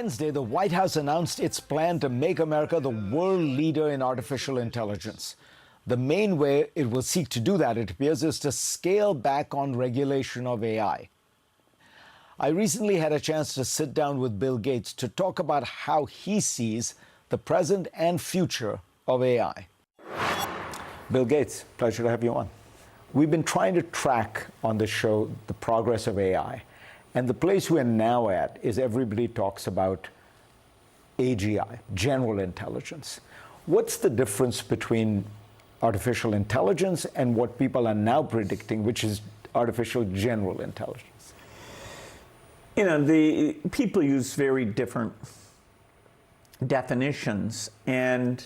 Wednesday, the White House announced its plan to make America the world leader in artificial intelligence. The main way it will seek to do that, it appears, is to scale back on regulation of AI. I recently had a chance to sit down with Bill Gates to talk about how he sees the present and future of AI. Bill Gates, pleasure to have you on. We've been trying to track on the show the progress of AI. And the place we're now at is everybody talks about AGI, general intelligence. What's the difference between artificial intelligence and what people are now predicting, which is artificial general intelligence? You know, the people use very different definitions, and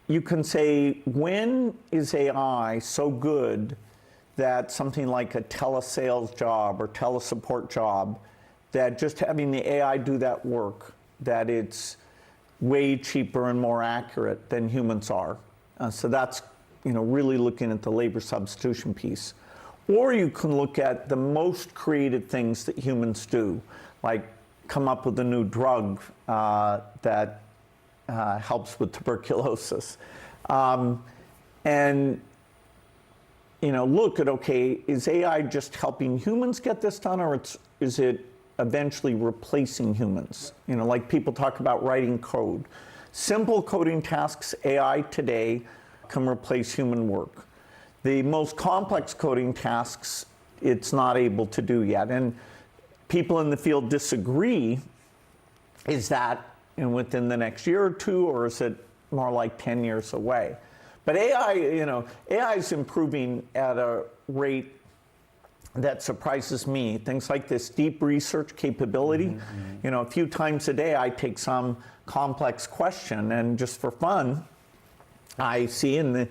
you can say, when is AI so good that something like a telesales job or telesupport job, that just having the AI do that work, that it's way cheaper and more accurate than humans are? So that's, you know, really looking at the labor substitution piece. Or you can look at the most creative things that humans do, like come up with a new drug that helps with tuberculosis. And you know, look at, okay, is AI just helping humans get this done, or is it eventually replacing humans? You know, like people talk about writing code. Simple coding tasks, AI today can replace human work. The most complex coding tasks, it's not able to do yet. And people in the field disagree. Is that within the next year or two, or is it more like 10 years away? But AI, you know, AI is improving at a rate that surprises me. Things like this deep research capability. You know, a few times a day I take some complex question, and just for fun, I see in the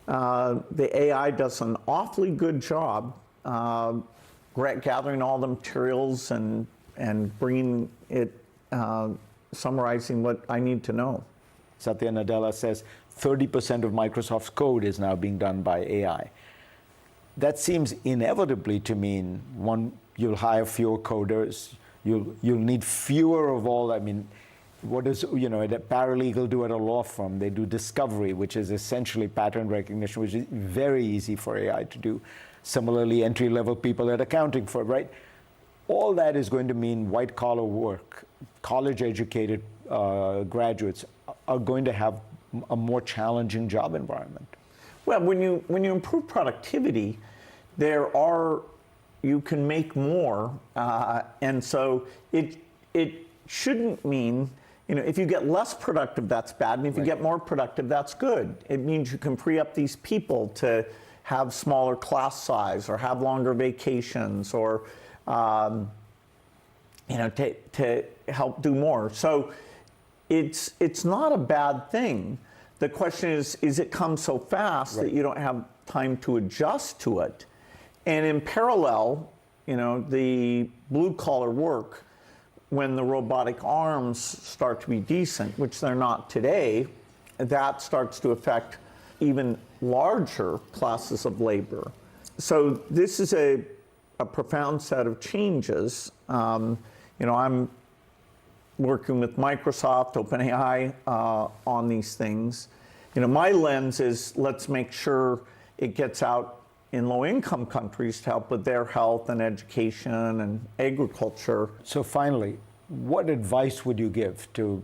AI does an awfully good job gathering all the materials and bringing it, summarizing what I need to know. Satya Nadella says 30% of Microsoft's code is now being done by AI. That seems inevitably to mean, one, you'll hire fewer coders, you'll need fewer of all. I mean, what does, you know, a paralegal do at a law firm? They do discovery, which is essentially pattern recognition, which is very easy for AI to do. Similarly, entry-level people at accounting firm, right? All that is going to mean white-collar work. College-educated graduates are going to have a more challenging job environment. Well, when you improve productivity, you can make more, and so it shouldn't mean, you know, if you get less productive, that's bad, and if you get more productive, that's good. It means you can free up these people to have smaller class size, or have longer vacations, or you know, to help do more. So it's not a bad thing. The question is it come so fast that you don't have time to adjust to it? And in parallel, you know, the blue-collar work, when the robotic arms start to be decent, which they're not today, that starts to affect even larger classes of labor. So this is a profound set of changes. You know, I'm working with Microsoft, OpenAI on these things. You know, my lens is, let's make sure it gets out in low-income countries to help with their health and education and agriculture. So finally, what advice would you give to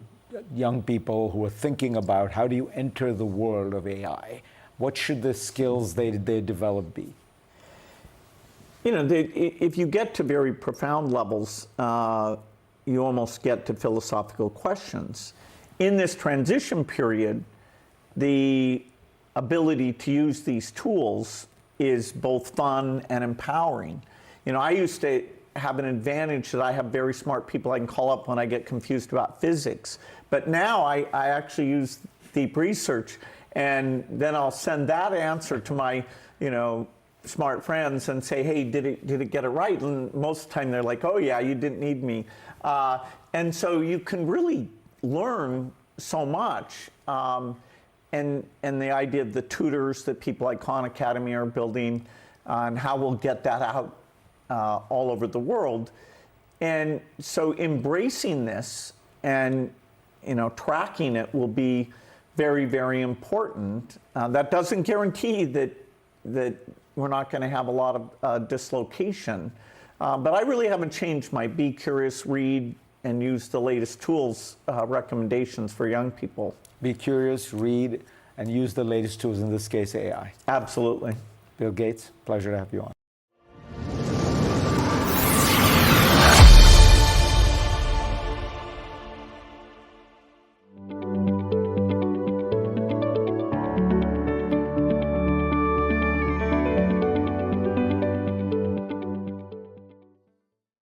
young people who are thinking about how do you enter the world of AI? What should the skills they develop be? You know, if you get to very profound levels, you almost get to philosophical questions. In this transition period, the ability to use these tools is both fun and empowering. You know, I used to have an advantage that I have very smart people I can call up when I get confused about physics. But now I actually use deep research, and then I'll send that answer to my, you know, smart friends and say, hey, did it get it right? And most of the time they're like, oh yeah, you didn't need me. And so you can really learn so much. And the idea of the tutors that people like Khan Academy are building, and how we'll get that out all over the world, And so embracing this and tracking it will be very, very important. That doesn't guarantee that we're not going to have a lot of dislocation. But I really haven't changed my be curious, read, and use the latest tools recommendations for young people. Be curious, read, and use the latest tools, in this case, AI. Absolutely. Bill Gates, pleasure to have you on.